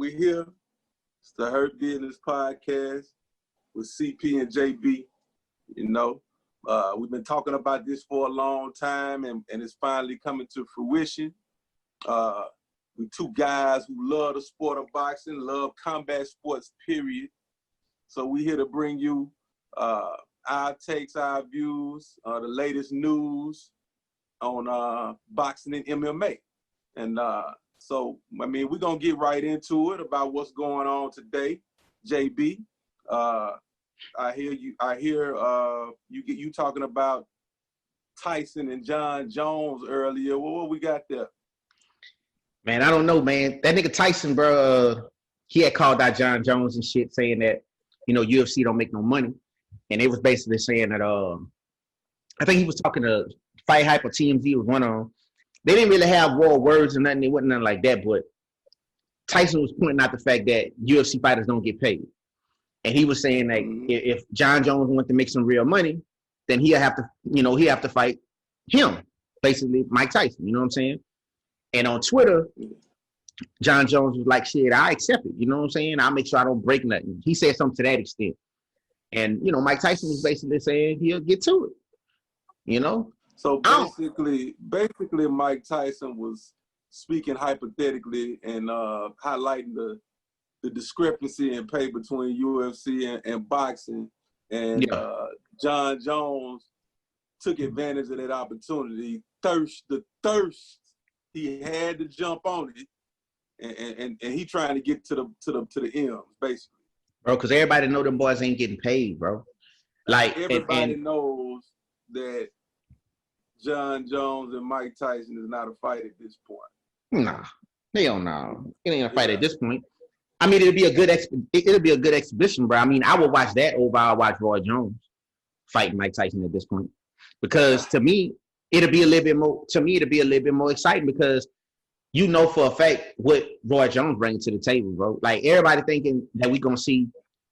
we're here. It's the Hurt Business Podcast with CP and JB. You know, we've been talking about this for a long time, and it's finally coming to fruition. We two guys who love the sport of boxing, love combat sports, period. So we're here to bring you our takes, our views, the latest news on boxing and MMA. And so, I mean, we're going to get right into it about what's going on today. JB, I hear you talking about Tyson and Jon Jones earlier. What we got there? Man, I don't know, man. That nigga Tyson, bro, he had called out Jon Jones and shit, saying that, you know, UFC don't make no money. And it was basically saying that, I think he was talking to Fight Hype or TMZ was one of them. They didn't really have raw words or nothing. It wasn't nothing like that. But Tyson was pointing out the fact that UFC fighters don't get paid. And he was saying that if Jon Jones wanted to make some real money, then he'll have to fight him, basically Mike Tyson. You know what I'm saying? And on Twitter, Jon Jones was like, shit, I accept it. You know what I'm saying? I'll make sure I don't break nothing. He said something to that extent. And, you know, Mike Tyson was basically saying he'll get to it. You know? So basically, Mike Tyson was speaking hypothetically and highlighting the discrepancy in pay between UFC and boxing. And Jon Jones took advantage of that opportunity. The thirst. He had to jump on it, and he trying to get to the M's, basically. Bro, because everybody know them boys ain't getting paid, bro. Like everybody knows that Jon Jones and Mike Tyson is not a fight at this point. Nah, hell no. It ain't a fight at this point. I mean, it'll be a good exhibition, bro. I mean, I would watch that over I watch Roy Jones fighting Mike Tyson at this point, because to me, it'll be a little bit more exciting, because you know for a fact what Roy Jones brings to the table, bro. Like, everybody thinking that we're gonna see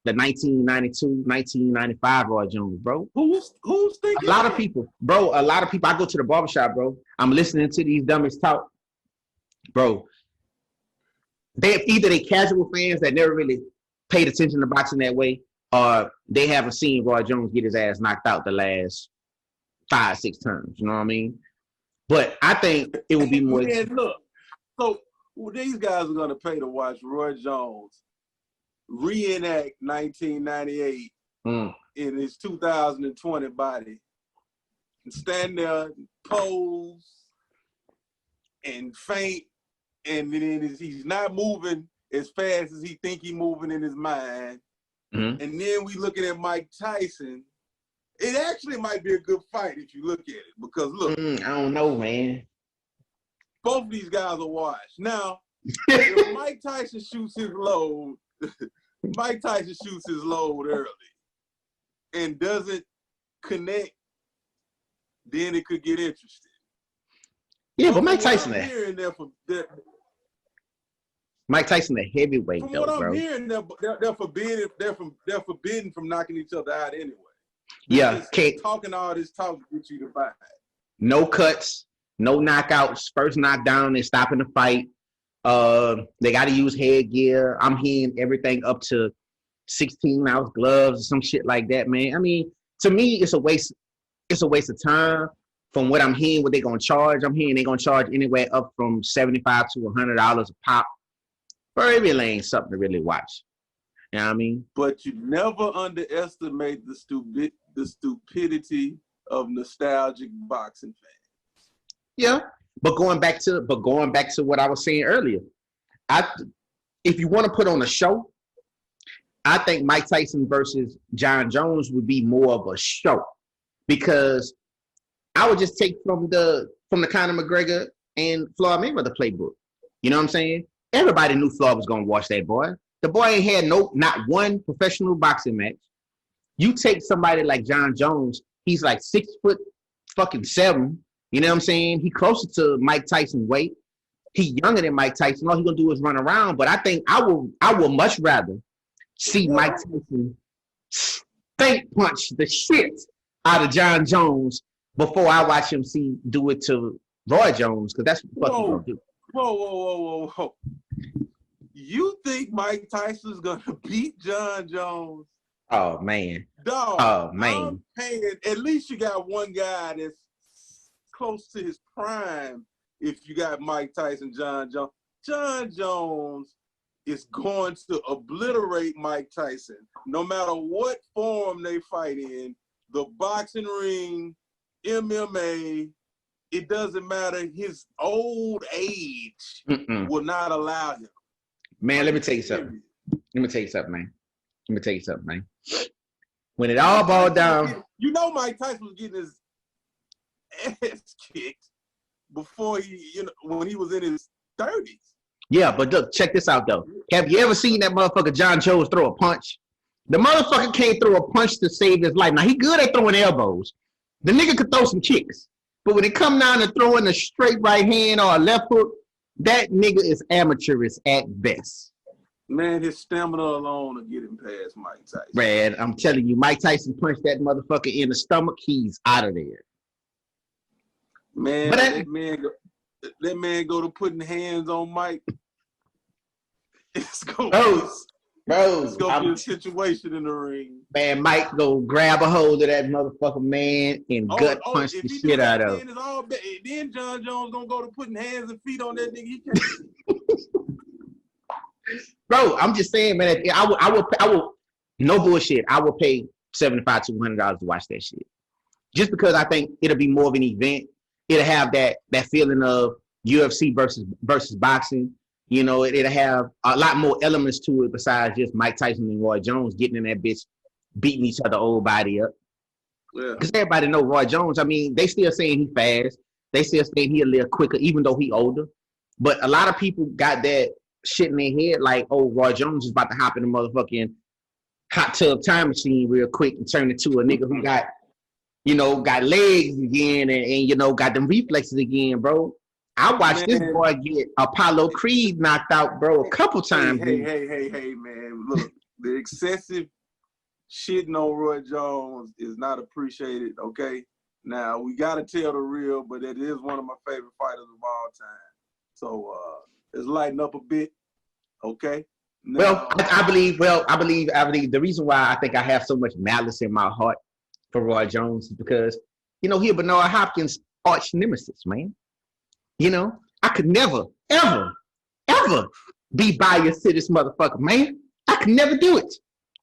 the 1992, 1995 Roy Jones, bro. Who's thinking? A lot of people. I go to the barbershop, bro. I'm listening to these dummies talk, bro. They casual fans that never really paid attention to boxing that way, or they haven't seen Roy Jones get his ass knocked out the last 5-6 times. You know what I mean? But I think it would be more. Man, look, so these guys are gonna pay to watch Roy Jones reenact 1998 in his 2020 body, and stand there, and pose, and faint, and then he's not moving as fast as he think he's moving in his mind. And then we looking at Mike Tyson. It actually might be a good fight if you look at it, because look, I don't know, man. Both of these guys are washed. Now, if Mike Tyson shoots his load, early and doesn't connect, then it could get interesting. Yeah, but Mike Tyson, Mike Tyson, a heavyweight, from though, what I'm bro. hearing, they're forbidden. They're forbidden from knocking each other out anyway. Can't talking all this talk to get you to fight. No cuts, no knockouts. First knockdown, they're stopping the fight. They got to use headgear. I'm hearing everything up to 16-ounce gloves or some shit like that, man. I mean, to me, it's a waste. It's a waste of time. From what I'm hearing, what they're gonna charge, I'm hearing they're gonna charge anywhere up from $75 to $100 a pop. But it really ain't something to really watch. You know what I mean? But you never underestimate the stupidity of nostalgic boxing fans. Yeah, but going back to what I was saying earlier, if you want to put on a show, I think Mike Tyson versus Jon Jones would be more of a show, because I would just take from the Conor McGregor and Floyd Mayweather playbook. You know what I'm saying? Everybody knew Floyd was gonna watch that boy. The boy ain't had not one professional boxing match. You take somebody like Jon Jones, he's like 6'7". You know what I'm saying? He closer to Mike Tyson weight. He younger than Mike Tyson. All he gonna do is run around. But I think I will much rather see Mike Tyson spank punch the shit out of Jon Jones before I watch him do it to Roy Jones, because that's what the fuck he's gonna do. Whoa. You think Mike Tyson's gonna beat Jon Jones? Oh man. Dog, Oh man. I'm paying. At least you got one guy that's close to his prime. If you got Mike Tyson, Jon Jones. Jon Jones is going to obliterate Mike Tyson, no matter what form they fight in. The boxing ring, MMA, it doesn't matter. His old age will not allow him. Man, let me tell you something. Let me tell you something, man. When it all boiled down, you know, Mike Tyson was getting his ass kicked before when he was in his 30s. Yeah, but look, check this out though. Have you ever seen that motherfucker Jon Jones throw a punch? The motherfucker can't throw a punch to save his life. Now he good at throwing elbows. The nigga could throw some kicks, but when it come down to throwing a straight right hand or a left hook, that nigga is amateurish at best. Man, his stamina alone will get him past Mike Tyson. Man, I'm telling you, Mike Tyson punched that motherfucker in the stomach. He's out of there. Man, that man go to putting hands on Mike. It's gonna be a situation in the ring. Man, Mike go grab a hold of that motherfucker, man, and gut punch the shit out of him. Then Jon Jones gonna go to putting hands and feet on that nigga. He can't. Bro, I'm just saying, man. I will. No bullshit. I will pay $75 to $100 to watch that shit, just because I think it'll be more of an event. It'll have that feeling of UFC versus boxing. You know, it'll have a lot more elements to it besides just Mike Tyson and Roy Jones getting in that bitch, beating each other old body up. Yeah. Because everybody know Roy Jones. I mean, they still saying he fast. They still saying he a little quicker, even though he older. But a lot of people got that shit in their head like, oh, Roy Jones is about to hop in the motherfucking hot tub time machine real quick and turn into a nigga who got, got legs again and got them reflexes again, bro. I watched this boy get Apollo Creed knocked out, bro, a couple times. Hey, man. Look, the excessive shitting on Roy Jones is not appreciated, okay? Now, we got to tell the real, but it is one of my favorite fighters of all time. So, let's lighten up a bit, okay? Now, I believe the reason why I think I have so much malice in my heart for Roy Jones is because, he a Bernard Hopkins arch nemesis, man. I could never, ever, ever be biased to this motherfucker, man. I could never do it.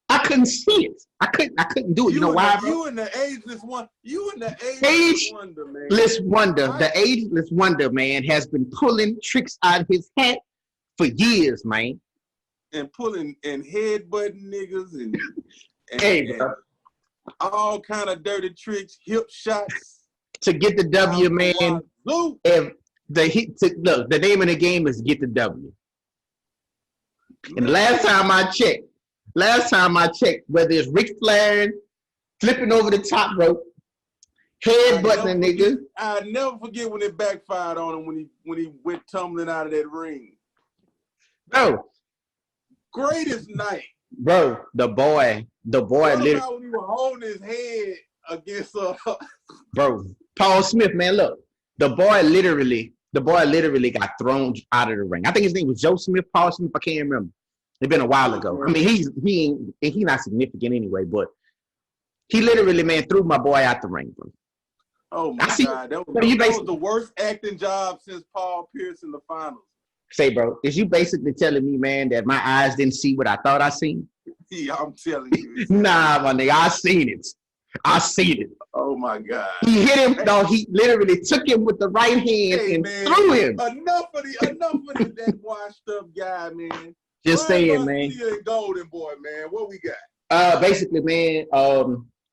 I couldn't see it. I couldn't do it. You know why, bro? You and the ageless one. Wonder, man. The ageless wonder, man, has been pulling tricks out of his hat for years, man. And pulling and headbutting niggas and hey, bro. All kind of dirty tricks, hip shots. To get the W, man. Look, the name of the game is get the W. And the last time I checked, whether it's Ric Flair flipping over the top rope, headbutting a nigga. I'll never forget when it backfired on him when he went tumbling out of that ring. Bro. Greatest night. Bro, the boy literally. When he was holding his head against Bro, Paul Smith, man, look. The boy literally got thrown out of the ring. I think his name was Joe Smith, Paul Smith. I can't remember. It's been a while ago. I mean, he's not significant anyway, but he literally, man, threw my boy out the ring, bro. Oh my God, that was the worst acting job since Paul Pierce in the finals. Say, bro, is you basically telling me, man, that my eyes didn't see what I thought I seen? Yeah, I'm telling you. Nah, my nigga, I seen it. Oh my God. He hit him, no, he literally took him with the right hand and threw him. Enough of that washed up guy, man. Just saying, man. Golden boy, man. What we got? Basically, man,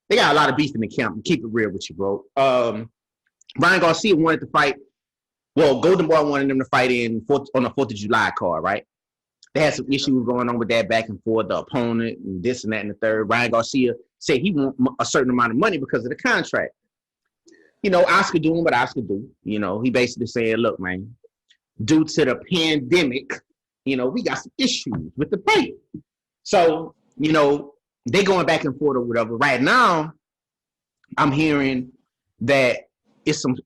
they got a lot of beef in the camp. Keep it real with you, bro. Ryan Garcia wanted to fight. Well, Golden Boy wanted them to fight on the 4th of July card, right? They had some issues going on with that back and forth, the opponent, and this and that and the third. Ryan Garcia said he want a certain amount of money because of the contract. Oscar doing what Oscar do. He basically said, look, man, due to the pandemic, we got some issues with the pay. So, they going back and forth or whatever. Right now, I'm hearing that it's some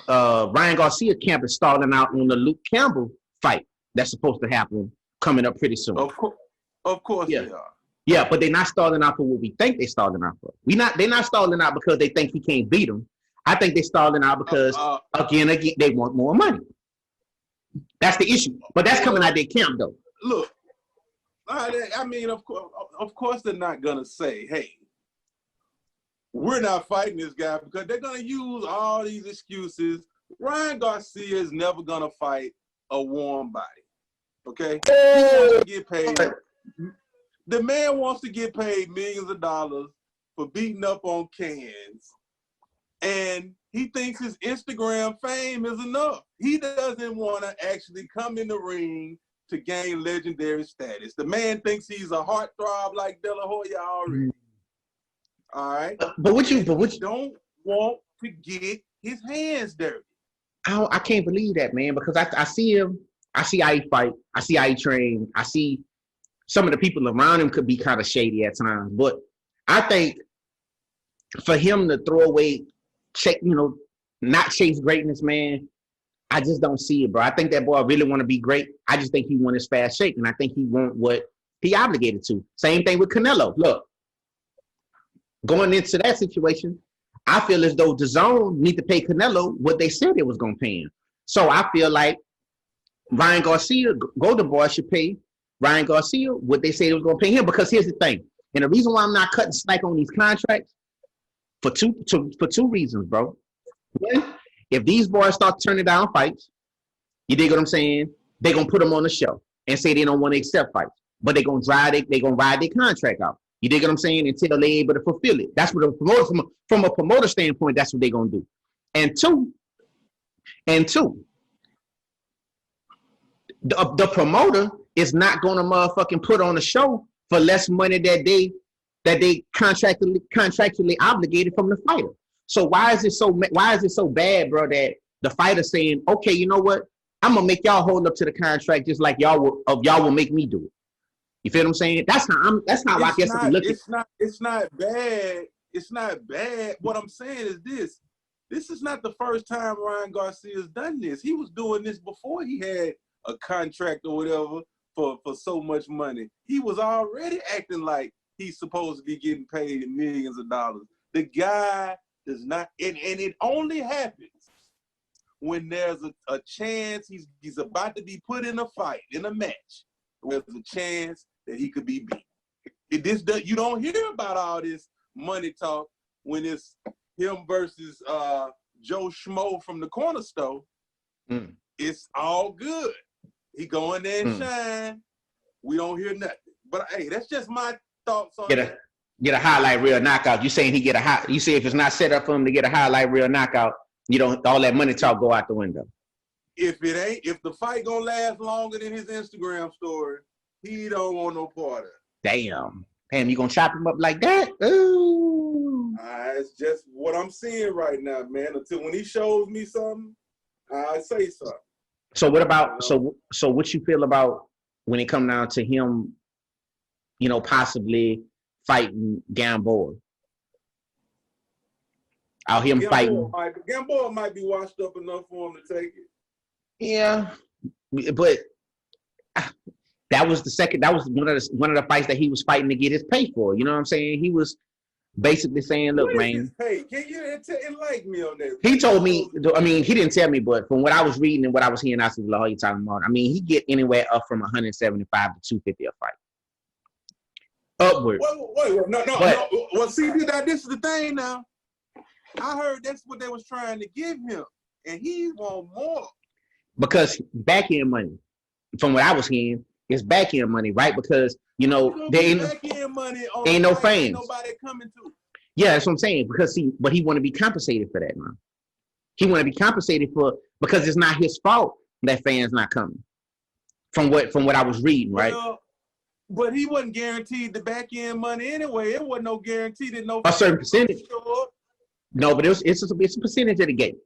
Ryan Garcia camp is stalling out on the Luke Campbell fight that's supposed to happen coming up pretty soon. Of course yeah. they are. Yeah, but they're not stalling out for what we think they're stalling out for. They're not stalling out because they think he can't beat them. I think they're stalling out because again, they want more money. That's the issue. But that's coming out their camp though. Look, I mean, of course they're not gonna say, "Hey, we're not fighting this guy," because they're gonna use all these excuses. Ryan Garcia is never gonna fight a warm body. Okay, he wants to get paid. The man wants to get paid millions of dollars for beating up on cans, and he thinks his Instagram fame is enough. He doesn't want to actually come in the ring to gain legendary status. The man thinks he's a heartthrob like De La Hoya already. All right, but what you don't want to get his hands dirty. I can't believe that, man, because I see him. I see how he fight. I see how he train. I see some of the people around him could be kind of shady at times, but I think for him to throw away, not chase greatness, man, I just don't see it, bro. I think that boy really want to be great. I just think he want his fast shake, and I think he want what he obligated to. Same thing with Canelo. Look, going into that situation, I feel as though DAZN need to pay Canelo what they said they was going to pay him. So I feel like Ryan Garcia, Golden Boy, should pay Ryan Garcia what they say they was going to pay him, because here's the thing. And the reason why I'm not cutting slack on these contracts, for two reasons, bro. One, if these boys start turning down fights, you dig what I'm saying? They're going to put them on the show and say they don't want to accept fights, but they're going to ride their contract out. You dig what I'm saying? Until they're able to fulfill it. That's what a promoter, from a promoter standpoint, that's what they're going to do. And two, the promoter is not going to motherfucking put on a show for less money that they contractually obligated from the fighter. So why is it so bad, bro, that the fighter saying, okay, you know what? I'm gonna make y'all hold up to the contract just like y'all will make me do it. You feel what I'm saying? That's how I guess I'm looking. It's not bad. It's not bad. What I'm saying is this. This is not the first time Ryan Garcia has done this. He was doing this before he had a contract or whatever for so much money. He was already acting like he's supposed to be getting paid millions of dollars. The guy does not, and it only happens when there's a chance he's about to be put in a fight, in a match, where there's a chance that he could be beat. You don't hear about all this money talk when it's him versus Joe Schmo from the corner store. It's all good. He go in there and shine. We don't hear nothing. But hey, that's just my thoughts on that. Get a highlight reel knockout. You saying he get a high? You say if it's not set up for him to get a highlight reel knockout, you don't, all that money talk go out the window. If the fight gonna last longer than his Instagram story, he don't want no part of it. Damn, you gonna chop him up like that? Ooh. It's just what I'm seeing right now, man. Until when he shows me something, I say something. So what about so what you feel about when it come down to him, possibly fighting Gamboa? Out him fighting. Gamboa might be washed up enough for him to take it. Yeah, but that was one of the fights that he was fighting to get his pay for. You know what I'm saying? He was basically saying, "Look, man." Hey, can you enlighten me on that? He told me. I mean, he didn't tell me, but from what I was reading and what I was hearing, I said, "Lord, you talking about?" I mean, he get anywhere up from 175 to 250 a fight. Upward. Wait, no. Well, see, this is the thing now. I heard that's what they was trying to give him, and he want more. Because back end money, from what I was hearing, is back end money, right? Because there ain't no fans. Ain't nobody coming to. Yeah, that's what I'm saying. Because but he want to be compensated for that, man. He want to be compensated because it's not his fault that fans not coming. From what I was reading, right? But he wasn't guaranteed the back end money anyway. It wasn't no guarantee that no a certain percentage. No, but it's a percentage of the game.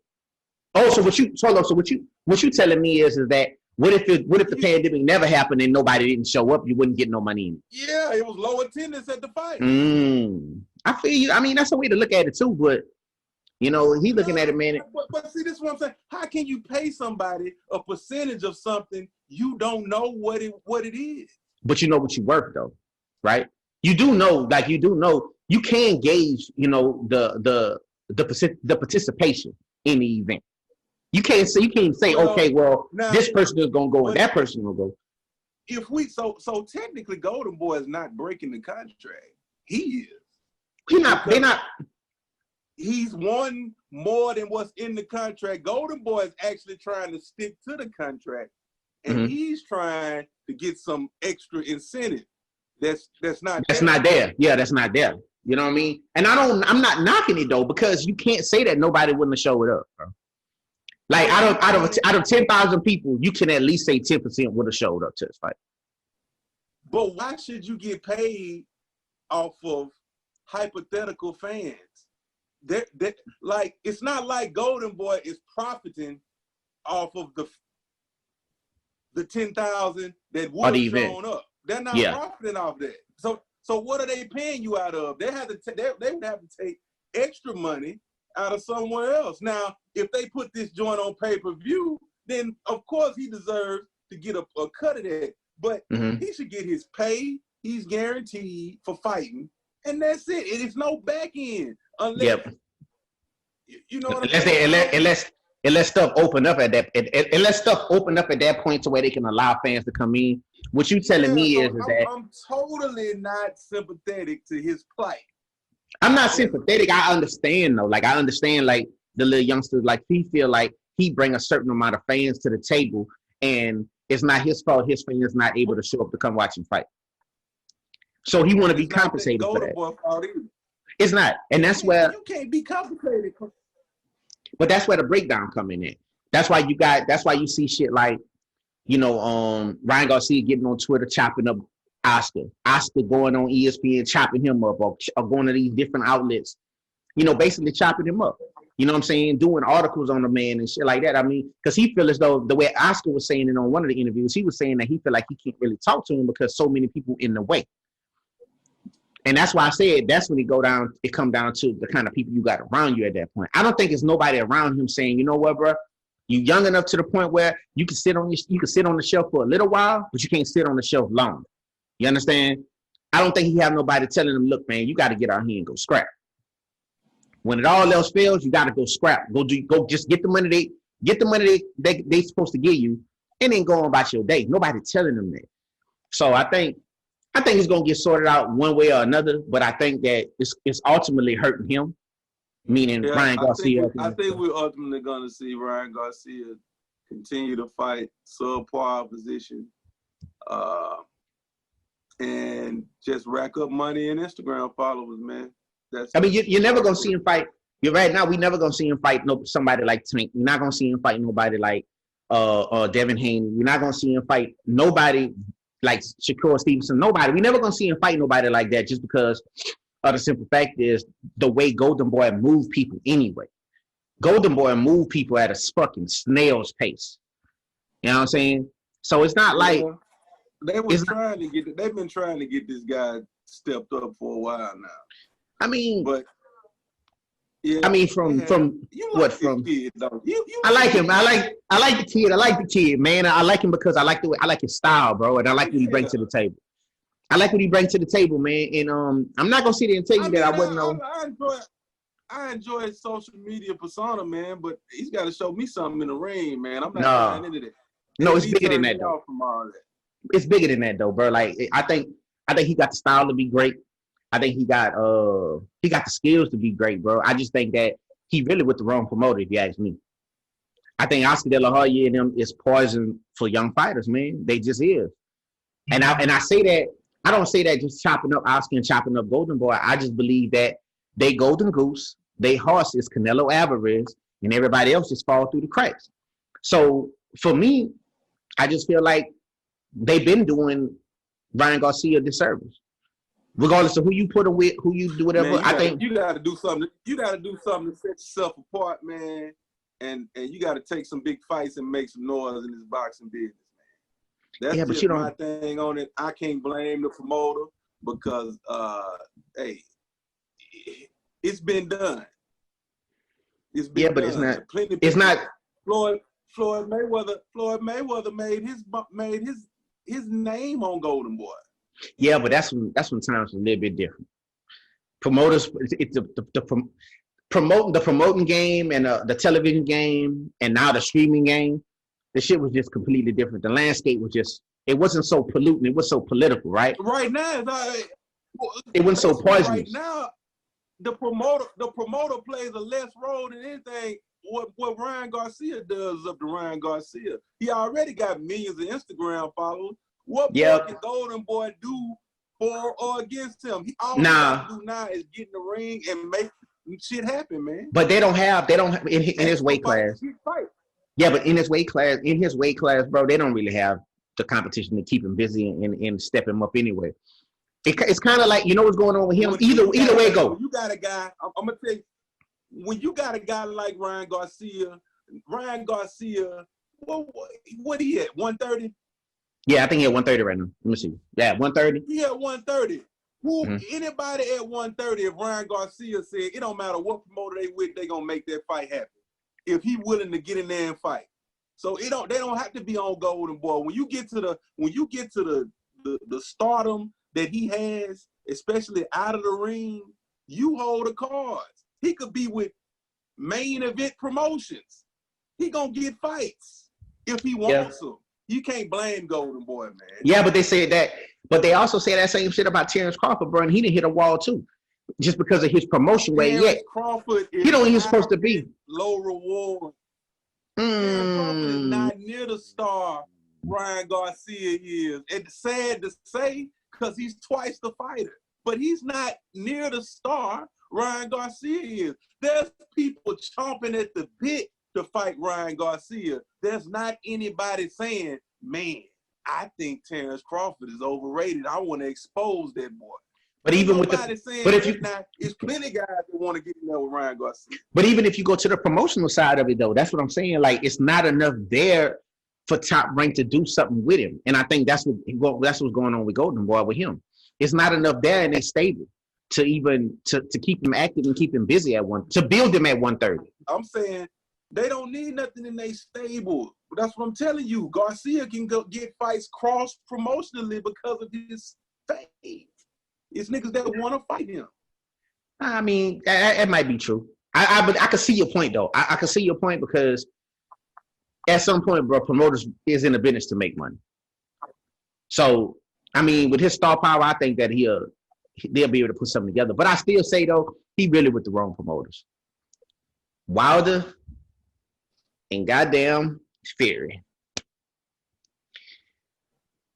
Oh, so what you telling me is that what if the pandemic never happened and nobody didn't show up, you wouldn't get no money in? Yeah, it was low attendance at the fight. I feel you. I mean, that's a way to look at it too, but You know, he looking at it, man. But see, this is what I'm saying. How can you pay somebody a percentage of something you don't know what it is? But you know what you worth though, right? You do know, like you do know, you can gauge, you know, the participation in the event. You can't say, okay, well, now, this person is gonna go and that person will go. If we so technically, Golden Boy is not breaking the contract. He is. They're not. He's won more than what's in the contract. Golden Boy is actually trying to stick to the contract, and he's trying to get some extra incentive. That's not there. Yeah, that's not there. You know what I mean? And I'm not knocking it though, because you can't say that nobody wouldn't have showed up, bro. Like out of 10,000 people, you can at least say 10% would have showed up to this fight. But why should you get paid off of hypothetical fans? Like, it's not like Golden Boy is profiting off of the 10,000 that would have shown up. They're not profiting off that. So what are they paying you out of? They would have to take extra money out of somewhere else. Now, if they put this joint on pay-per-view, then of course he deserves to get a cut of that. But he should get his pay. He's guaranteed for fighting, and that's it. It is no back end unless you know what I'm saying. Unless stuff open up at that. Unless stuff open up at that point to where they can allow fans to come in. What you telling me is that I'm totally not sympathetic to his plight. I'm not sympathetic. I understand though. Like I understand, like the little youngsters, like he feel like he bring a certain amount of fans to the table, and it's not his fault his fans not able to show up to come watch him fight. So he want to be compensated for that. It's not, and that's where you can't be compensated. But that's where the breakdown coming in. That's why you see shit like, you know, Ryan Garcia getting on Twitter chopping up Oscar going on ESPN chopping him up, or going to these different outlets, you know, basically chopping him up. You know what I'm saying? Doing articles on the man and shit like that. I mean, because he feel as though the way Oscar was saying it on one of the interviews, he was saying that he feel like he can't really talk to him because so many people in the way. And that's why I said that's when it come down to the kind of people you got around you at that point. I don't think it's nobody around him saying, you know what, bro, you young enough to the point where you can sit on the shelf for a little while, but you can't sit on the shelf long. You understand? I don't think he have nobody telling him, look, man, you got to get out here and go scrap. When it all else fails, you got to go scrap. Go just get the money they supposed to give you, and then go on about your day. Nobody telling them that. So I think it's gonna get sorted out one way or another, but I think that it's ultimately hurting him, meaning Ryan Garcia. I think we're ultimately gonna see Ryan Garcia continue to fight subpar opposition, and just rack up money and Instagram followers, man. You're never gonna see him fight. Right now, we never gonna see him fight somebody like Tank. You're not gonna see him fight nobody like Devin Haney. You're not gonna see him fight nobody like Shakur Stevenson. Nobody. We're never gonna see him fight nobody like that, just because the simple fact is the way Golden Boy move people anyway. Golden Boy move people at a fucking snail's pace. You know what I'm saying? So it's not like they've been trying to get this guy stepped up for a while now. I mean, but from what from? Kid, I like him. I like the kid. I like the kid, man. I like him because I like his style, bro, and I like what he brings to the table. I like what he brings to the table, man. And I'm not gonna sit there and tell you that I wouldn't know. I enjoy his social media persona, man, but he's got to show me something in the ring, man. I'm not buying into that. No, it's bigger than that, though. It's bigger than that, though, bro. Like I think he got the style to be great. I think he got the skills to be great, bro. I just think that he really with the wrong promoter, if you ask me. I think Oscar De La Hoya and them is poison for young fighters, man. They just is. And I say that, I don't say that just chopping up Oscar and chopping up Golden Boy. I just believe that they Golden Goose, they horse is Canelo Alvarez, and everybody else just fall through the cracks. So for me, I just feel like they've been doing Ryan Garcia a disservice. Regardless of who you put him with, who you do whatever, man, I think you got to do something. You got to do something to set yourself apart, man. And you got to take some big fights and make some noise in this boxing business, man. That's just my thing on it. I can't blame the promoter because, hey, it's been done. It's been but done. it's not. Floyd Mayweather made his name on Golden Boy. Yeah, but that's when times are a little bit different. Promoters, it's the promoting game and the television game and now the streaming game. The shit was just completely different. The landscape was just, it wasn't so polluting. It was so political, right? Right now, it wasn't so poisonous. Right now, the promoter plays a less role than anything. What Ryan Garcia does is up to Ryan Garcia. He already got millions of Instagram followers. What more can Golden Boy do for or against him? He all he got to do now is get in the ring and make shit happen, man. But they don't have in his weight class. Yeah, but in his weight class, bro, they don't really have the competition to keep him busy and step him up anyway. It's kind of like, you know what's going on with him. Either way it goes. You got a guy. I'm gonna tell you, when you got a guy like Ryan Garcia, what he at 130? Yeah, I think he at 130 right now. Let me see. Yeah, 130. He at 130. Anybody at 130? If Ryan Garcia said it don't matter what promoter they with, they gonna make that fight happen. If he willing to get in there and fight, so they don't have to be on Golden Boy. When you get to the stardom that he has, especially out of the ring, you hold the cards. He could be with main event promotions. He gonna get fights if he wants them. You can't blame Golden Boy, man. Yeah, but they said that. But they also say that same shit about Terrence Crawford, bro, and he didn't hit a wall too, just because of his promotion way. Yet Crawford is he don't even supposed to be low reward. Terrence Crawford is not near the star Ryan Garcia is. It's sad to say because he's twice the fighter, but he's not near the star Ryan Garcia is. There's people chomping at the bit to fight Ryan Garcia. There's not anybody saying, man, I think Terrence Crawford is overrated. I want to expose that boy. But even with it's plenty guys that want to get in there with Ryan Garcia. But even if you go to the promotional side of it, though, that's what I'm saying. Like, it's not enough there for Top Rank to do something with him, and I think that's what's going on with Golden Boy with him. It's not enough there in their stable to even to keep him active and keep him busy to build him at 130. I'm saying they don't need nothing in their stable. That's what I'm telling you. Garcia can go get fights cross promotionally because of his fame. It's niggas that want to fight him. I mean, that might be true. But I can see your point, though. I can see your point because at some point, bro, promoters is in the business to make money. So, I mean, with his star power, I think that they'll be able to put something together. But I still say, though, he really with the wrong promoters. Wilder and goddamn Fury.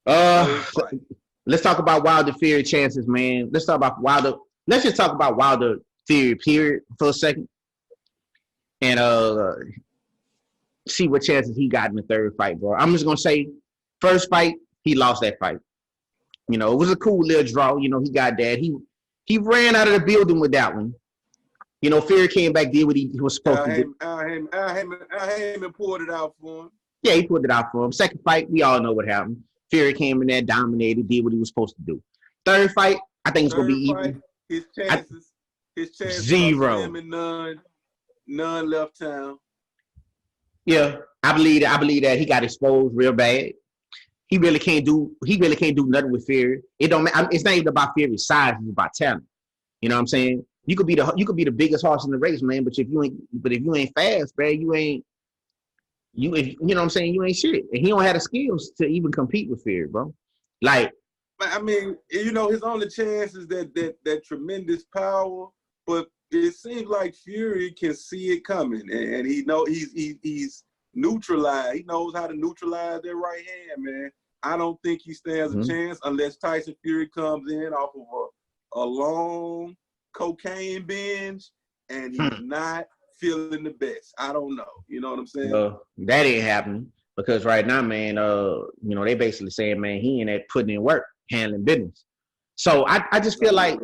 Let's talk about Wilder Fury chances, man. Let's talk about Wilder. Let's just talk about Wilder Fury period for a second, and see what chances he got in the third fight, bro. I'm just gonna say, first fight he lost that fight. You know, it was a cool little draw. You know, he got that. He ran out of the building with that one. You know, Fury came back, did what he was supposed to do. I haven't pulled it out for him. Yeah, he pulled it out for him. Second fight, we all know what happened. Fury came in there, dominated, did what he was supposed to do. Third fight, I think it's going to be even. His chances zero. Him and none left town. Yeah, I believe that he got exposed real bad. He really can't do nothing with Fury. It's not even about Fury's size, it's about talent. You know what I'm saying? You could be the biggest horse in the race, man, but if you ain't fast, man, you know what I'm saying? You ain't shit. And he don't have the skills to even compete with Fury, bro. Like, I mean, you know, his only chance is that tremendous power, but it seems like Fury can see it coming, and he know he's neutralized. He knows how to neutralize that right hand, man. I don't think he stands a chance unless Tyson Fury comes in off of a long cocaine binge and he's not feeling the best. I don't know. You know what I'm saying? That ain't happening because right now, man, you know, they basically saying, man, he ain't putting in work, handling business. So I just feel like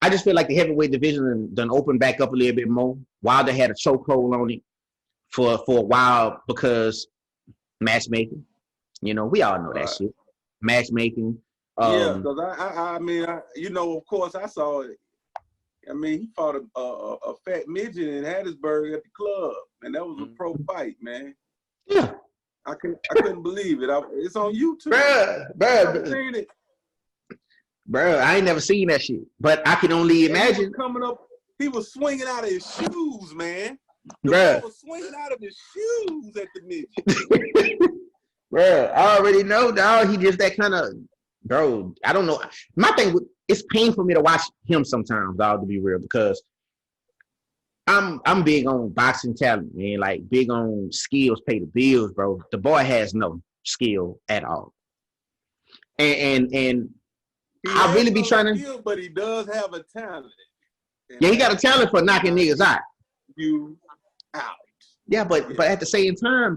the heavyweight division done opened back up a little bit more. Wilder had a chokehold on it for a while because matchmaking. You know, we all know that shit. Matchmaking. Yeah, because I mean, you know, of course, I saw it. I mean, he fought a fat midget in Hattiesburg at the club, and that was a pro fight, man. Yeah. I couldn't believe it. It's on YouTube. Bro, I ain't never seen that shit. But I can only imagine. He was coming up, he was swinging out of his shoes, man. The Bruh. was swinging out of his shoes at the midget. Bro, I already know, dog. He just that kind of, bro. I don't know. My thing, it's painful for me to watch him sometimes, dog. To be real, because I'm big on boxing talent, man. Like big on skills, pay the bills, bro. The boy has no skill at all, and I really be trying to. Skill, but he does have a talent. Yeah, he got a talent for knocking niggas out. You out. Yeah, but at the same time,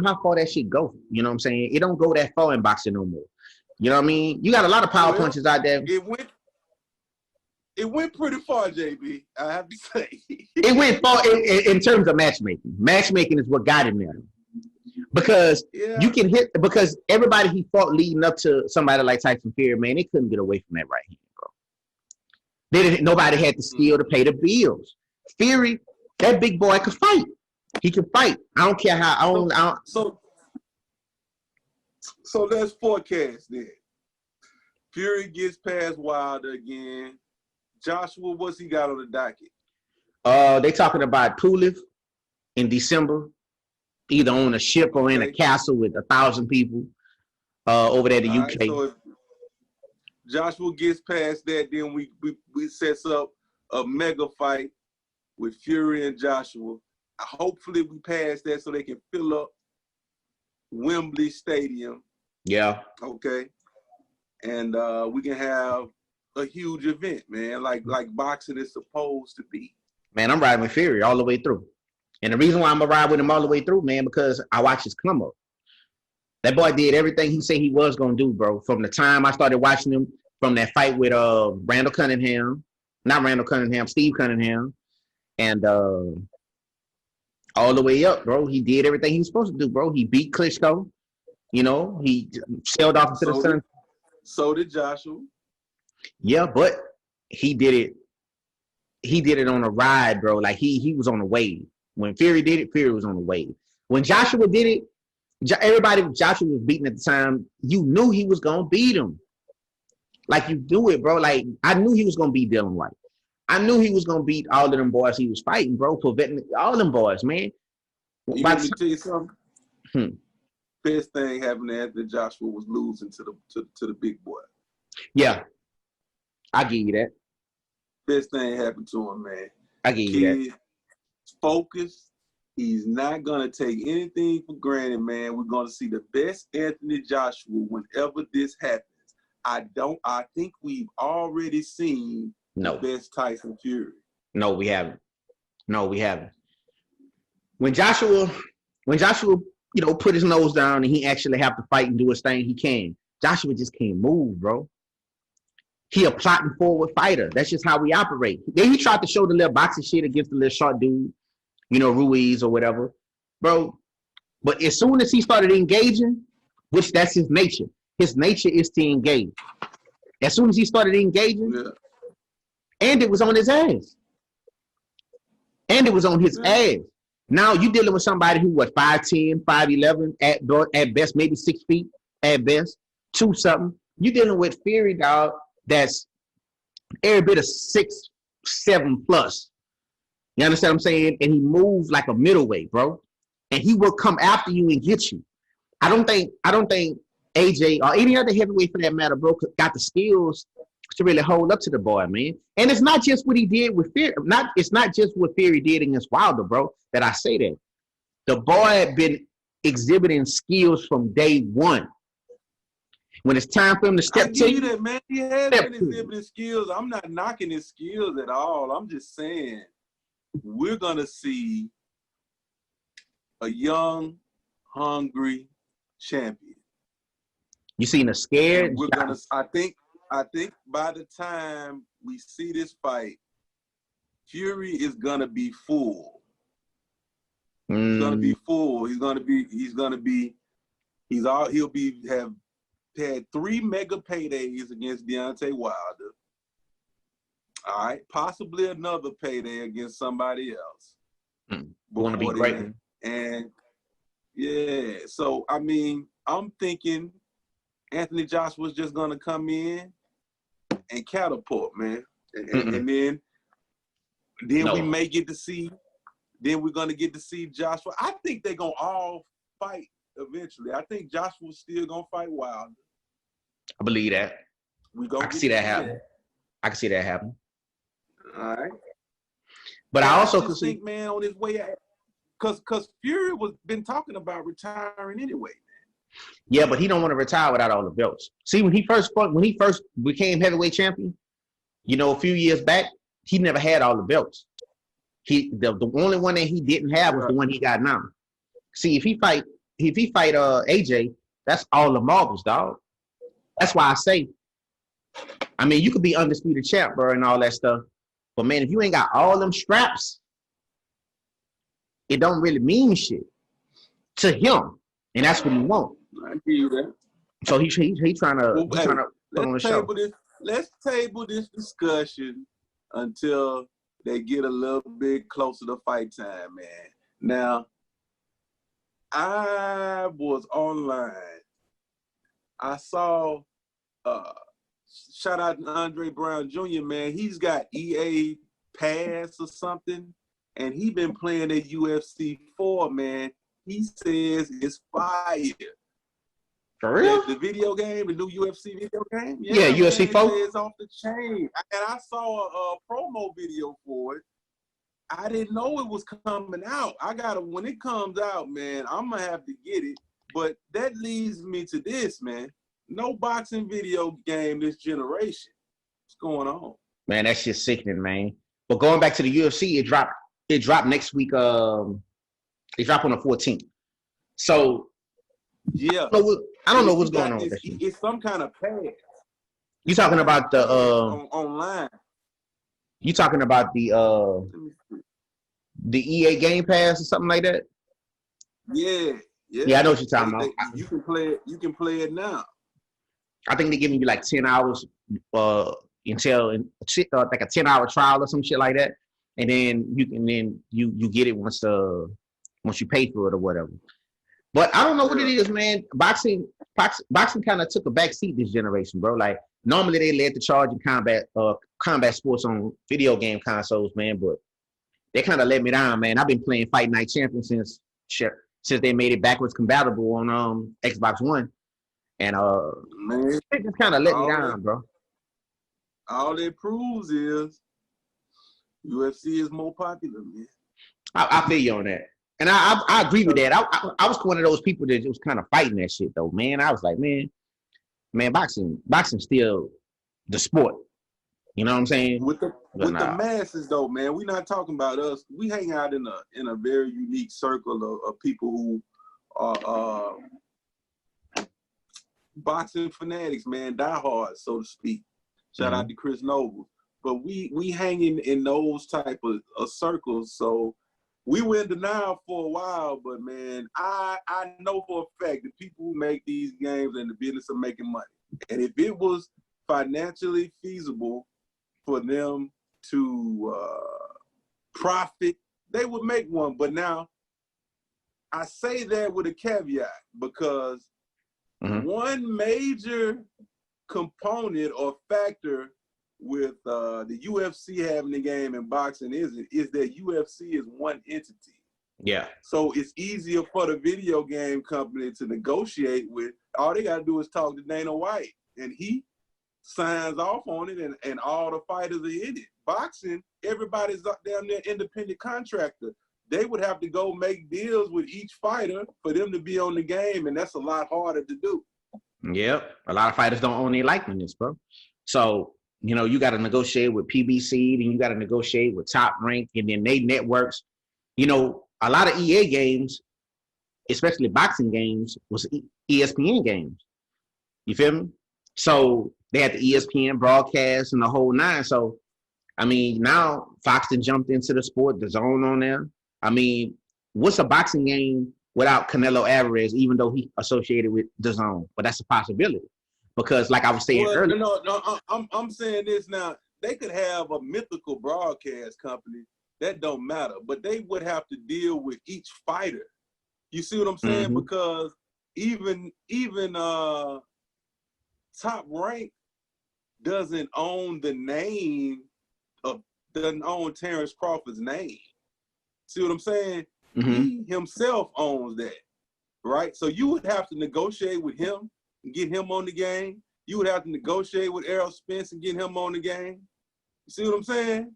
how far that shit go? You know what I'm saying? It don't go that far in boxing no more. You know what I mean? You got a lot of power punches out there. It went pretty far, JB. I have to say. It went far in terms of matchmaking. Matchmaking is what got him there. Because you can hit, because everybody he fought leading up to somebody like Tyson Fury, man, they couldn't get away from that right hand, bro. Nobody had the skill to pay the bills. Fury, that big boy could fight. He can fight. I don't care how. So let's forecast then. Fury gets past Wilder again. Joshua, what's he got on the docket? They talking about Pulif in December, either on a ship or in a castle with 1,000 people over there in the UK. Right, so if Joshua gets past that, then we sets up a mega fight with Fury and Joshua. Hopefully we pass that so they can fill up Wembley Stadium. Yeah. Okay. And we can have a huge event, man, like boxing is supposed to be. Man, I'm riding with Fury all the way through. And the reason why I'm gonna ride with him all the way through, man, because I watched his come up. That boy did everything he said he was gonna do, bro. From the time I started watching him, from that fight with Steve Cunningham, and all the way up, bro. He did everything he was supposed to do, bro. He beat Klitschko. You know, he sailed off into the sun. So did Joshua. Yeah, but he did it. He did it on a ride, bro. Like he was on a wave. When Fury did it, Fury was on a wave. When Joshua did it, Joshua was beating at the time. You knew he was gonna beat him. Like you do it, bro. Like I knew he was gonna beat Dylan White. I knew he was gonna beat all of them boys he was fighting, bro. Preventing all them boys, man. You want me to tell you something? Best thing happened after Joshua was losing to the big boy. Yeah, I give you that. Best thing happened to him, man. I give you that. Focused. He's not gonna take anything for granted, man. We're gonna see the best Anthony Joshua whenever this happens. I think we've already seen the best Tyson Fury. No, we haven't. When Joshua, you know, put his nose down and he actually have to fight and do his thing, he can. Joshua just can't move, bro. He a plotting forward fighter. That's just how we operate. Then he tried to show the little boxing shit against the little short dude, you know, Ruiz or whatever, bro. But as soon as he started engaging, which that's his nature is to engage. As soon as he started engaging, and it was on his ass. Ass. Now you dealing with somebody who was 5'10", 5'11", at best, maybe 6 feet, at best, 2 something. You dealing with Fury, dog, that's every bit of 6'7" plus. You understand what I'm saying? And he moves like a middleweight, bro. And he will come after you and get you. I don't think AJ or any other heavyweight for that matter, bro, got the skills to really hold up to the boy, man. And it's not just what he did with Fury. It's not just what Fury did against Wilder, bro, that I say that. The boy had been exhibiting skills from day one. When it's time for him to step to you, that, man. He has been exhibiting skills. I'm not knocking his skills at all. I'm just saying we're gonna see a young, hungry champion. You seen a scared? We're gonna. I think by the time we see this fight, Fury is gonna be full. He's gonna be full. He'll have had 3 mega paydays against Deontay Wilder. All right, possibly another payday against somebody else. Want to be great. And yeah, so I mean, I'm thinking Anthony Joshua's just gonna come in and catapult, man, and then we may get to see. Then we're gonna get to see Joshua. I think they're gonna all fight eventually. I think Joshua's still gonna fight Wilder. I believe that. I can see that happen. I can see that happen. All right. But I also could think, man, on his way out, because Fury was been talking about retiring anyway, man. Yeah, but he don't want to retire without all the belts. See, when he first became heavyweight champion, you know, a few years back, he never had all the belts. The only one that he didn't have was the one he got now. See, if he fight AJ, that's all the marbles, dog. That's why I say, I mean, you could be undisputed champ, bro, and all that stuff. But man, if you ain't got all them straps, it don't really mean shit to him, and that's what he want. I hear you that. So he trying to put on the show. Let's table this discussion until they get a little bit closer to fight time, man. Now, I was online. I saw, shout out to Andre Brown Jr., man. He's got EA Pass or something, and he been playing at UFC 4, man. He says it's fire. For real? The video game, the new UFC video game? Yeah, UFC 4? It's off the chain. And I saw a promo video for it. I didn't know it was coming out. When it comes out, man, I'm going to have to get it. But that leads me to this, man. No boxing video game this generation. What's going on? Man, that's just sickening, man. But going back to the UFC, it dropped next week. It dropped on the 14th. So yeah, I don't know what's going on with that shit. It's some kind of pass. You talking about the online? You talking about the EA Game Pass or something like that? Yeah. Yeah, I know what you're talking about. You can play it. You can play it now. I think they're giving you like 10 hours until like a 10-hour trial or some shit like that, and then you get it once you pay for it or whatever. But I don't know what it is, man. Boxing kind of took a back seat this generation, bro. Like normally they led the charge in combat sports on video game consoles, man. But they kind of let me down, man. I've been playing Fight Night Champion since they made it backwards compatible on Xbox One, and man, they just kind of let me down, bro. All it proves is UFC is more popular, man. I feel you on that. And I agree with that. I was one of those people that was kind of fighting that shit though, man. I was like, man, boxing still the sport. You know what I'm saying? With the masses though, man, we're not talking about us. We hang out in a very unique circle of people who are boxing fanatics, man, diehards, so to speak. Shout out to Chris Noble. But we hang in those type of circles, so we were in denial for a while, but man, I know for a fact that people who make these games in the business of making money. And if it was financially feasible for them to profit, they would make one. But now, I say that with a caveat because one major component or factor with the UFC having the game and boxing is that UFC is one entity. Yeah. So it's easier for the video game company to negotiate with. All they got to do is talk to Dana White, and he signs off on it, and all the fighters are in it. Boxing, everybody's up down there, independent contractor. They would have to go make deals with each fighter for them to be on the game, and that's a lot harder to do. Yep. A lot of fighters don't own their likeness, bro. So, you know, you got to negotiate with PBC, then you got to negotiate with Top Rank, and then they networks. You know, a lot of EA games, especially boxing games, was ESPN games. You feel me? So they had the ESPN broadcast and the whole nine. So, I mean, now Fox done jumped into the sport, the zone on there. I mean, what's a boxing game without Canelo Alvarez, even though he associated with the zone? But that's a possibility. Because like I was saying earlier. No, I'm saying this now. could have a mythical broadcast company. That don't matter, but they would have to deal with each fighter. You see what I'm saying? Mm-hmm. Because even Top Rank doesn't own the name of, doesn't own Terrence Crawford's name. See what I'm saying? Mm-hmm. He himself owns that, right? So you would have to negotiate with him and get him on the game. You would have to negotiate with Errol Spence and get him on the game. You see what I'm saying?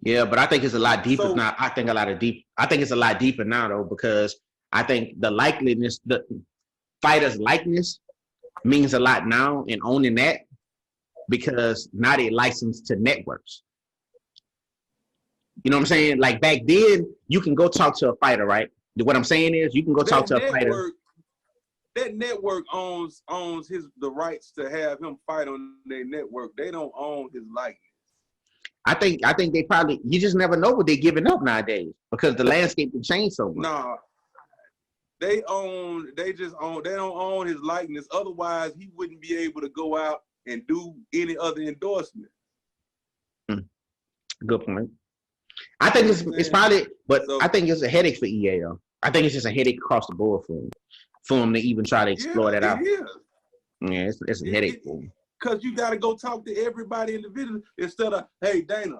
Yeah, but I think it's a lot deeper now. I think it's a lot deeper now though, because I think the likeliness, the fighter's likeness means a lot now in owning that, because now they licensed to networks. You know what I'm saying? Like back then, you can go talk to a fighter, right? What I'm saying is you can go talk to a fighter. That network owns the rights to have him fight on their network. They don't own his likeness. I think they probably, you just never know what they're giving up nowadays because the landscape can change so much. Nah, they don't own his likeness. Otherwise, he wouldn't be able to go out and do any other endorsement. Good point. I think it's probably, but I think it's a headache for EA though. I think it's just a headache across the board for them to even try to explore that out. Yeah, it's a headache for them. Because you got to go talk to everybody individually instead of, hey, Dana,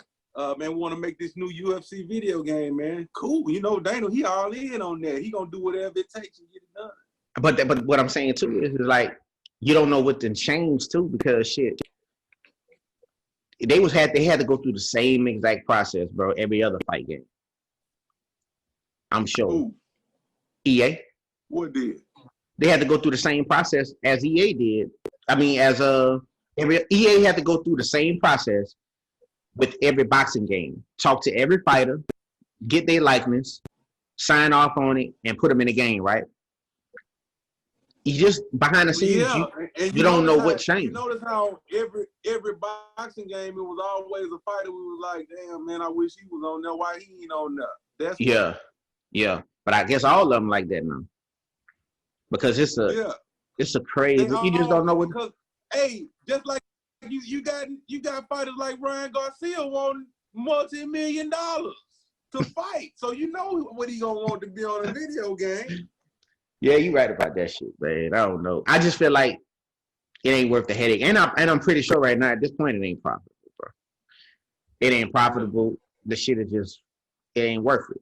man, we want to make this new UFC video game, man. Cool. You know, Dana, he all in on that. He going to do whatever it takes to get it done. But what I'm saying, too, is like, you don't know what to change, too, because, shit, they had to go through the same exact process, bro, every other fight game. I'm sure. Ooh. EA? What did? They had to go through the same process as EA did. I mean, EA had to go through the same process with every boxing game. Talk to every fighter, get their likeness, sign off on it, and put them in the game, right? You just behind the scenes, you don't know what changed. You notice how every boxing game, it was always a fighter who was like, damn, man, I wish he was on there. Why he ain't on there? Yeah. But I guess all of them like that now. Because it's a crazy, you just don't know what. Because, hey, just like you got fighters like Ryan Garcia wanting multi-million-dollar to fight. So you know what he gonna want to be on a video game. Yeah, you right about that shit, man. I don't know. I just feel like it ain't worth the headache. And I'm pretty sure right now at this point it ain't profitable, bro. It ain't profitable. The shit is just, it ain't worth it.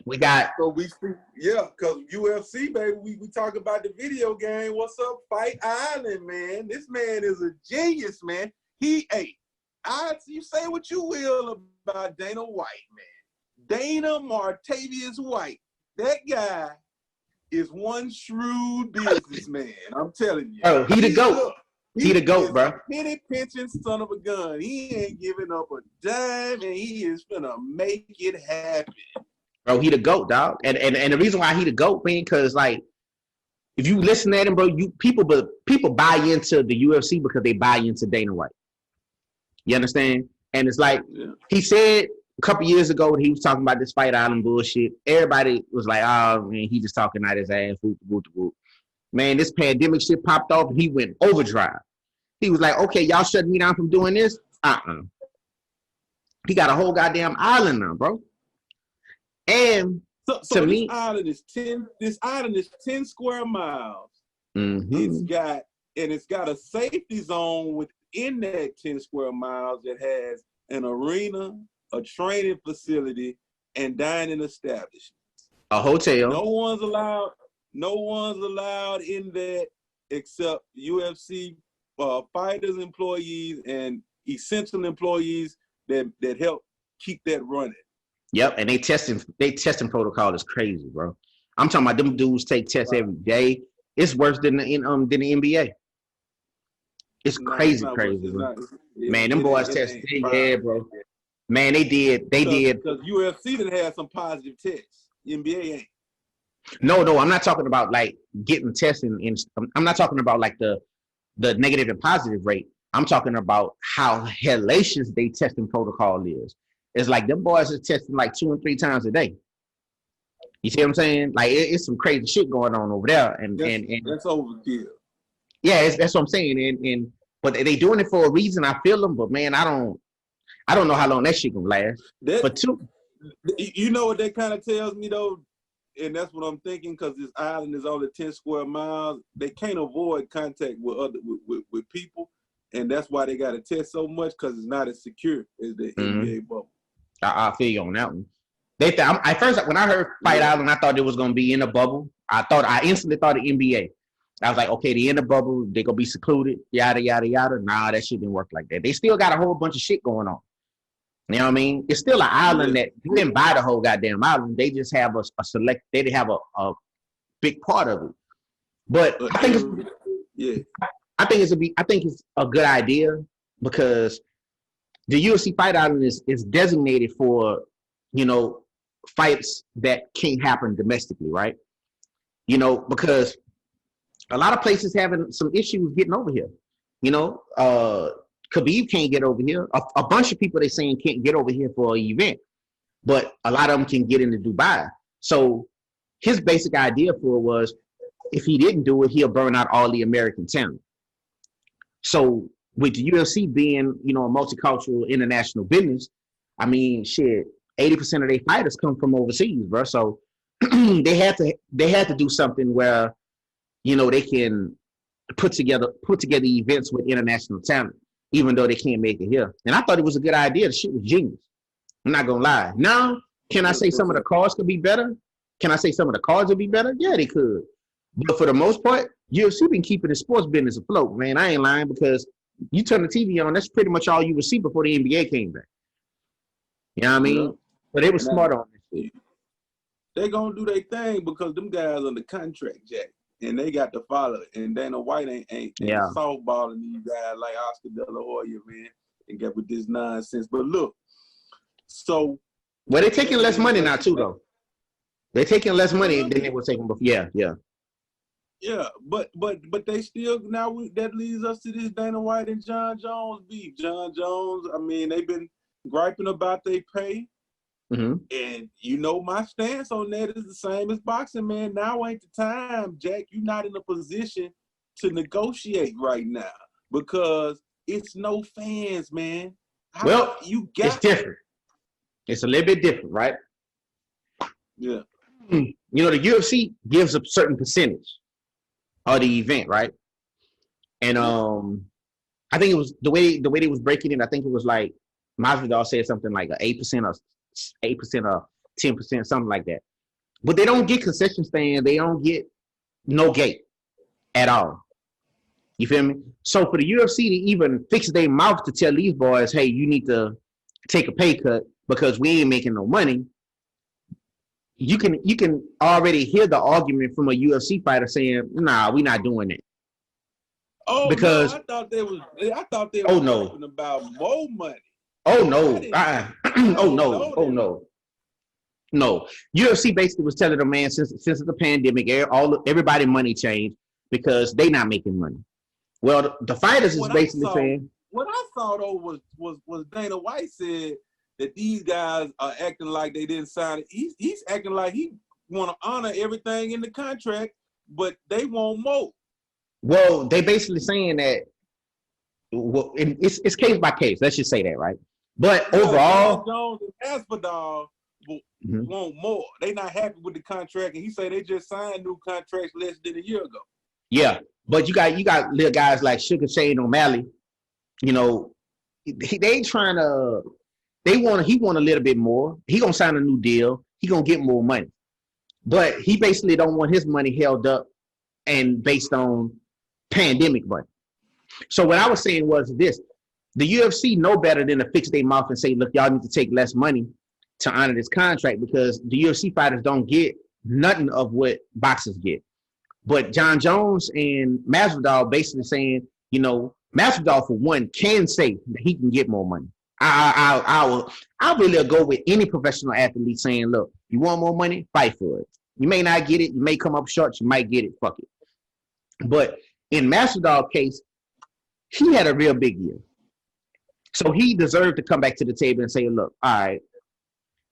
We got because UFC, baby, we talk about the video game. What's up, Fight Island, man? This man is a genius, man. You say what you will about Dana White, man. Dana Martavius White, that guy is one shrewd businessman. I'm telling you. Oh, he the GOAT. He the GOAT, bro. Penny pinching son of a gun. He ain't giving up a dime, and he is gonna make it happen. Bro, he the GOAT, dog. And the reason why he the GOAT, man, because like if you listen at him, bro, people buy into the UFC because they buy into Dana White. You understand? And it's like he said a couple years ago when he was talking about this Fight Island bullshit, everybody was like, oh man, he just talking out his ass. Whoop. Man, this pandemic shit popped off and he went overdrive. He was like, okay, y'all shutting me down from doing this? He got a whole goddamn island now, bro. And so to me, this island is 10 square miles. Mm-hmm. It's got a safety zone within that 10 square miles that has an arena, a training facility, and dining establishments. A hotel. No one's allowed in that except UFC fighters, employees, and essential employees that help keep that running. Yep, and they testing protocol is crazy, bro. I'm talking about them dudes take tests every day. It's worse than the NBA. It's crazy. Man, them boys test. Yeah, bro. Man, they did. Because UFC done had some positive tests. NBA ain't. No, I'm not talking about like getting testing. I'm not talking about like the negative and positive rate. I'm talking about how hellacious they testing protocol is. It's like them boys are testing like 2 and 3 times a day. You see what I'm saying? Like it's some crazy shit going on over there, and that's overkill. Yeah, that's what I'm saying. But they doing it for a reason. I feel them, but man, I don't know how long that shit gonna last. But two, you know what that kind of tells me though, and that's what I'm thinking, because this island is only 10 square miles. They can't avoid contact with people, and that's why they got to test so much, because it's not as secure as the NBA bubble. I feel you on that one. At first, when I heard Fight Island, I thought it was gonna be in a bubble. I instantly thought of NBA. I was like, okay, they in the bubble, they gonna be secluded, yada yada yada. Nah, that shit didn't work like that. They still got a whole bunch of shit going on. You know what I mean? It's still an island that you didn't buy the whole goddamn island. They just have a select. They didn't have a big part of it. But I think it's a good idea, because the UFC Fight Island is designated for, you know, fights that can't happen domestically, right? You know, because a lot of places having some issues getting over here. You know, Khabib can't get over here. A bunch of people they saying can't get over here for an event, but a lot of them can get into Dubai. So his basic idea for it was, if he didn't do it, he'll burn out all the American talent. So with the UFC being, you know, a multicultural international business, I mean, shit, 80% of their fighters come from overseas, bro. So they had to do something where, you know, they can put together events with international talent, even though they can't make it here. And I thought it was a good idea. The shit was genius. I'm not gonna lie. Now, can I say some of the cards could be better? Can I say some of the cards would be better? Yeah, they could. But for the most part, UFC been keeping the sports business afloat, man. I ain't lying, because you turn the TV on, that's pretty much all you would see before the NBA came back. You know what I mean? Yeah. But they were smart on this shit. They gonna do their thing, because them guys on the contract, Jack, and they got to follow it. And Dana White ain't softballing these guys like Oscar De La Hoya, man, and get with this nonsense. But look, so they're taking less money now too, though. They're taking less money than they were taking before. Yeah, but they still that leads us to this Dana White and Jon Jones beef. Jon Jones, I mean, they've been griping about their pay. And you know my stance on that is the same as boxing, man. Now ain't the time, Jack. You're not in a position to negotiate right now, because it's no fans, man. It's different. It's a little bit different, right? Yeah. You know, the UFC gives a certain percentage of the event, right? And I think it was the way they was breaking it. I think it was like Masvidal said something like 8% or 10%, something like that. But they don't get concession stand. They don't get no gate at all. You feel me? So for the UFC to even fix their mouth to tell these boys, hey, you need to take a pay cut because we ain't making no money. You can already hear the argument from a UFC fighter saying, nah, we're not doing it. Oh, because no, I thought they were talking about more money. Oh no! No. UFC basically was telling them, man, since the pandemic, everybody money changed because they not making money. Well, the fighters is basically saying. What I saw though was Dana White said that these guys are acting like they didn't sign it. He's acting like he want to honor everything in the contract, but they want more. Well, they basically saying that. Well, it's case by case. Let's just say that, right? But overall, Jones and Masvidal want more. They not happy with the contract, and he said they just signed new contracts less than a year ago. Yeah, but you got little guys like Sugar Shane O'Malley. You know, they trying to. He want a little bit more. He gonna sign a new deal. He gonna get more money, but he basically don't want his money held up and based on pandemic money. So what I was saying was this. The UFC know better than to fix their mouth and say, look, y'all need to take less money to honor this contract, because the UFC fighters don't get nothing of what boxers get. But Jon Jones and Masvidal basically saying, you know, Masvidal for one can say that he can get more money. I'll really go with any professional athlete saying, look, you want more money? Fight for it. You may not get it. You may come up short. You might get it. Fuck it. But in Masvidal's case, he had a real big year. So he deserved to come back to the table and say, look, all right,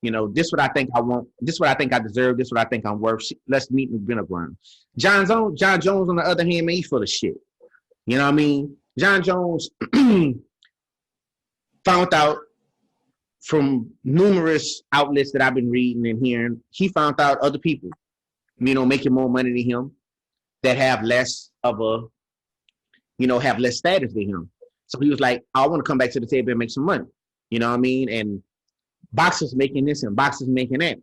you know, this is what I think I want. This is what I think I deserve. This is what I think I'm worth. Let's meet in the middle ground. Jon Jones, on the other hand, man, he's full of shit. You know what I mean? Jon Jones found out from numerous outlets that I've been reading and hearing, he found out other people, making more money than him that have less of a, have less status than him. So he was like, I want to come back to the table and make some money. You know what I mean? And boxers making this and boxers making that.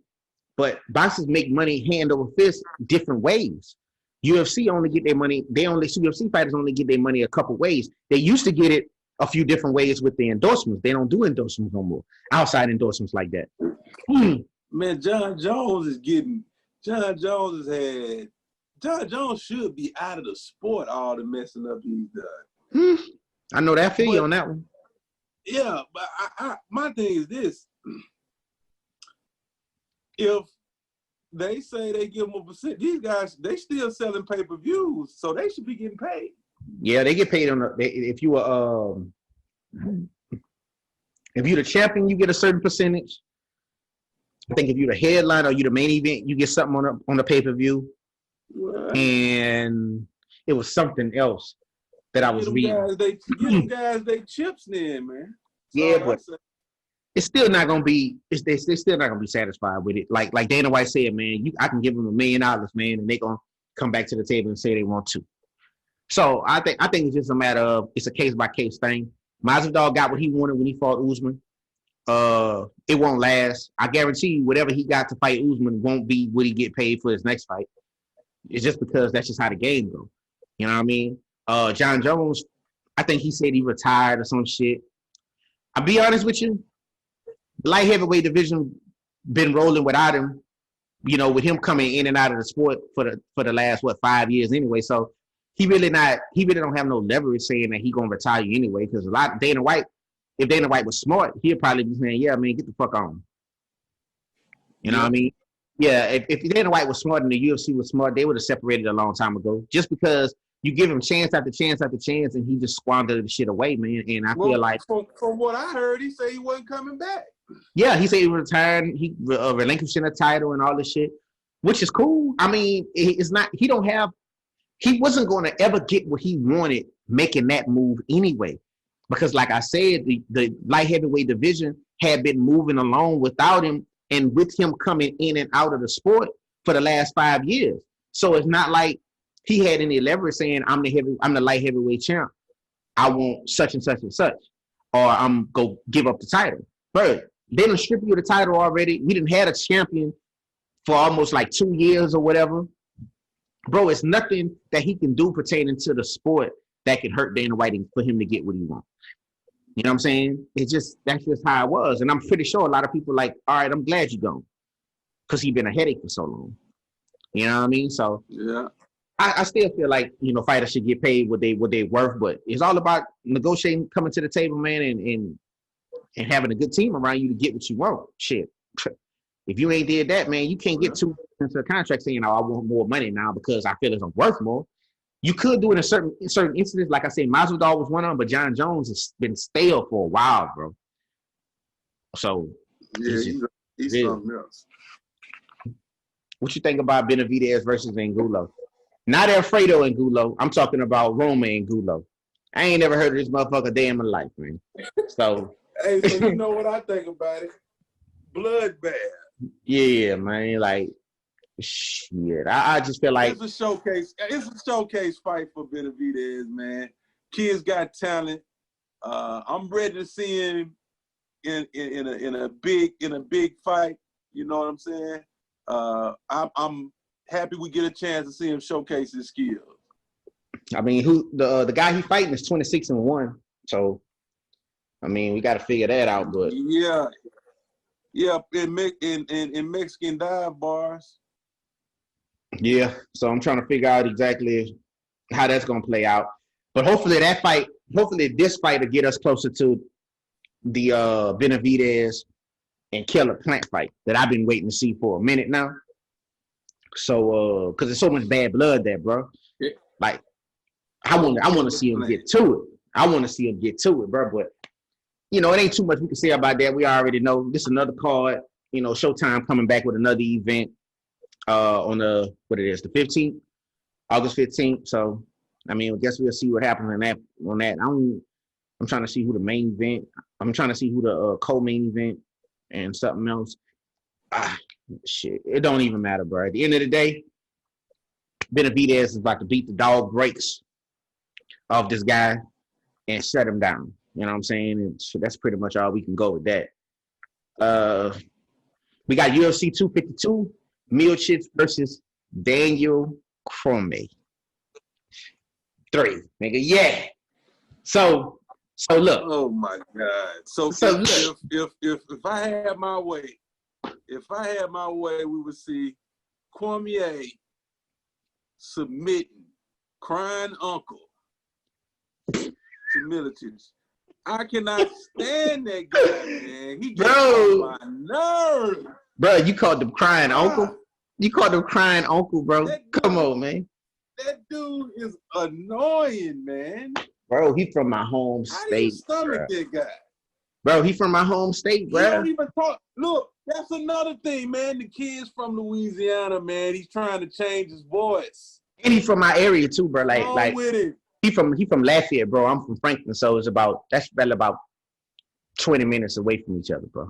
But boxers make money hand over fist different ways. UFC only get their money, UFC fighters only get their money a couple ways. They used to get it a few different ways with the endorsements. They don't do endorsements no more. Outside endorsements like that. Man, Jon Jones should be out of the sport, all the messing up he's done. I know that feel you on that one. Yeah, but my thing is this. If they say they give them a percent, these guys, they still selling pay-per-views, so they should be getting paid. Yeah, they get paid on if you are if you're the champion, you get a certain percentage. I think if you're the headliner or you're the main event, you get something on the pay-per-view. Right. And it was something else that I was reading. Get them guys they chips then, man. Yeah, but it's still not gonna be. They're still not gonna be satisfied with it. Like Dana White said, man, I can give them $1 million, man, and they're gonna come back to the table and say they want to. So I think it's just a matter of it's a case by case thing. Masvidal got what he wanted when he fought Usman. It won't last. I guarantee you, whatever he got to fight Usman won't be what he get paid for his next fight. It's just because that's just how the game goes. You know what I mean? Jon Jones, I think he said he retired or some shit. I'll be honest with you, the light heavyweight division been rolling without him, with him coming in and out of the sport for the last 5 years anyway. So he really don't have no leverage saying that he gonna retire anyway. Because if Dana White was smart, he'd probably be saying, yeah, man, get the fuck on. You know what I mean? Yeah, if Dana White was smart and the UFC was smart, they would have separated a long time ago. Just because you give him chance after chance after chance, and he just squandered the shit away, man. And I feel like from what I heard, he said he wasn't coming back. Yeah, he said he retired. He relinquishing the title and all this shit, which is cool. I mean, it's not. He wasn't going to ever get what he wanted making that move anyway, because like I said, the light heavyweight division had been moving along without him, and with him coming in and out of the sport for the last 5 years. So it's not like he had any leverage saying, I'm the light heavyweight champ. I want such and such and such, or I'm go give up the title. Bro, they done strip you the title already. We didn't had a champion for almost like 2 years or whatever. Bro, it's nothing that he can do pertaining to the sport that can hurt Dana White for him to get what he wants. You know what I'm saying? That's just how it was. And I'm pretty sure a lot of people like, all right, I'm glad you're gone. Because he's been a headache for so long. You know what I mean? So yeah. I still feel like, fighters should get paid what they worth, but it's all about negotiating, coming to the table, man, and having a good team around you to get what you want. Shit. If you ain't did that, man, you can't get too into a contract saying, oh, I want more money now because I feel it's worth more. You could do it in certain instances. Like I said, Masvidal was one of them, but Jon Jones has been stale for a while, bro. So yeah, he's something else. What you think about Benavidez versus Angulo? Not Alfredo Angulo. I'm talking about Roma Angulo. I ain't never heard of this motherfucker a day in my life, man. So hey, so you know what I think about it? Bloodbath. Yeah, man. Like, shit. I just feel like it's a showcase fight for Benavidez, man. Kid's got talent. I'm ready to see him in a big fight. You know what I'm saying? I'm happy we get a chance to see him showcase his skills. I mean, the guy he fighting is 26-1. So, I mean, we got to figure that out. But yeah, in Mexican dive bars. Yeah, so I'm trying to figure out exactly how that's gonna play out. But hopefully this fight will get us closer to the Benavidez and Keller Plant fight that I've been waiting to see for a minute now. So, because there's so much bad blood there, bro. Yeah. Like, I want to see him get to it. I want to see him get to it, bro. But it ain't too much we can say about that. We already know this is another card. Showtime coming back with another event on the 15th, August 15th. So I mean, I guess we'll see what happens on that. I'm trying to see who the main event. I'm trying to see who the co-main event and something else. Shit, it don't even matter, bro. At the end of the day, Benavidez is about to beat the dog breaks of this guy and shut him down. You know what I'm saying? And so that's pretty much all we can go with that. We got UFC 252, Miocic versus Daniel Cormier. 3, nigga, yeah. So look. Oh my God. So if I had my way, we would see Cormier submitting, crying uncle to Miocic. I cannot stand that guy, man. He gets on my nerves. Bro, you called him crying uncle? You called him crying uncle, bro? Come on, man. That dude is annoying, man. Bro, he from my home state. How do you stomach that guy? Bro, he from my home state, bro. He don't even talk. Look, that's another thing, man. The kid's from Louisiana, man. He's trying to change his voice. And he's from my area too, bro. Like with it. He from Lafayette, bro. I'm from Franklin, so it's about 20 minutes away from each other, bro.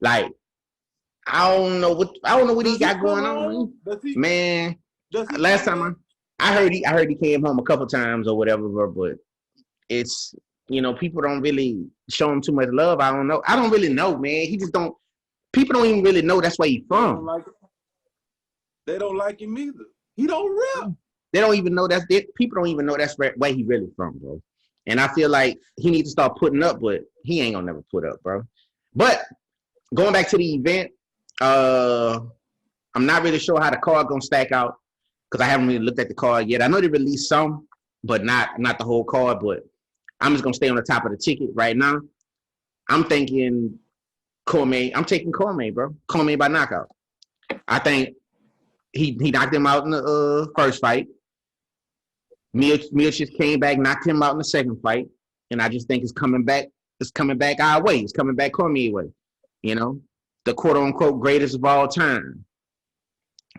Like, I don't know what he got going on. Man, last time I heard he came home a couple times or whatever, bro, but it's, you know, people don't really show him too much love. I don't know. I don't really know, man. He just don't. People don't even really know that's where he's from. They don't like him either. He don't rap. They don't even know people don't even know that's where he really from, bro. And I feel like he needs to start putting up, but he ain't gonna never put up, bro. But going back to the event, I'm not really sure how the card gonna stack out because I haven't really looked at the card yet. I know they released some, but not the whole card. But I'm just gonna stay on the top of the ticket right now. I'm thinking Cormier. I'm taking Cormier, bro. Cormier by knockout. I think he knocked him out in the first fight. Miocic came back, knocked him out in the second fight, and I just think it's coming back. It's coming back our way. It's coming back Cormier way. You know, the quote unquote greatest of all time.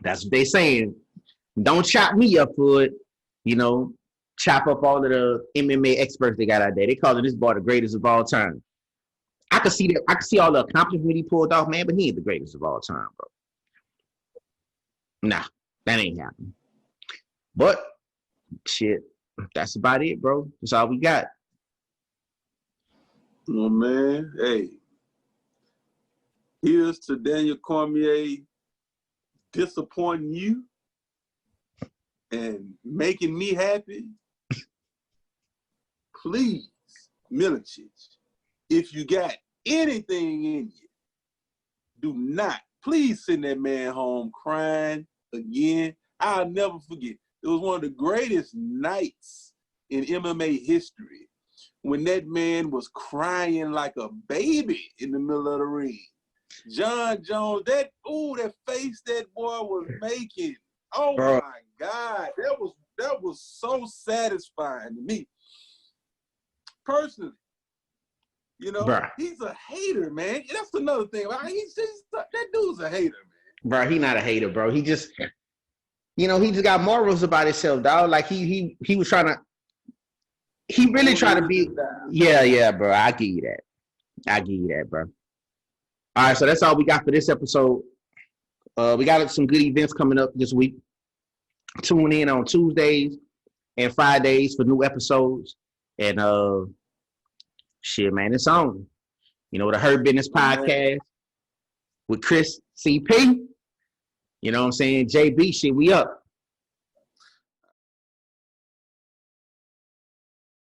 That's what they saying. Don't chop me up for it. You know, chop up all of the MMA experts they got out there. They calling this boy the greatest of all time. I could see that. I could see all the accomplishments he pulled off, man. But he ain't the greatest of all time, bro. Nah, that ain't happening. But shit, that's about it, bro. That's all we got. Oh man, hey. Here's to Daniel Cormier disappointing you and making me happy. Please, Miocic, if you got anything in you, do not, please send that man home crying again. I'll never forget. It was one of the greatest nights in MMA history when that man was crying like a baby in the middle of the ring. Jon Jones, that face that boy was making. Oh, bro. My God. That was so satisfying to me. Personally. You know, bro. He's a hater, man. That's another thing. That dude's a hater, man. Bro, he not a hater, bro. He just, you know, he just got morals about himself, dog. Like he was trying to, he really tried to be, yeah, bro. I give you that, bro. All right, so that's all we got for this episode. We got some good events coming up this week. Tune in on Tuesdays and Fridays for new episodes. And shit, man, it's on. You know, the Hurt Business Podcast with Chris CP. You know what I'm saying? JB, shit, we up.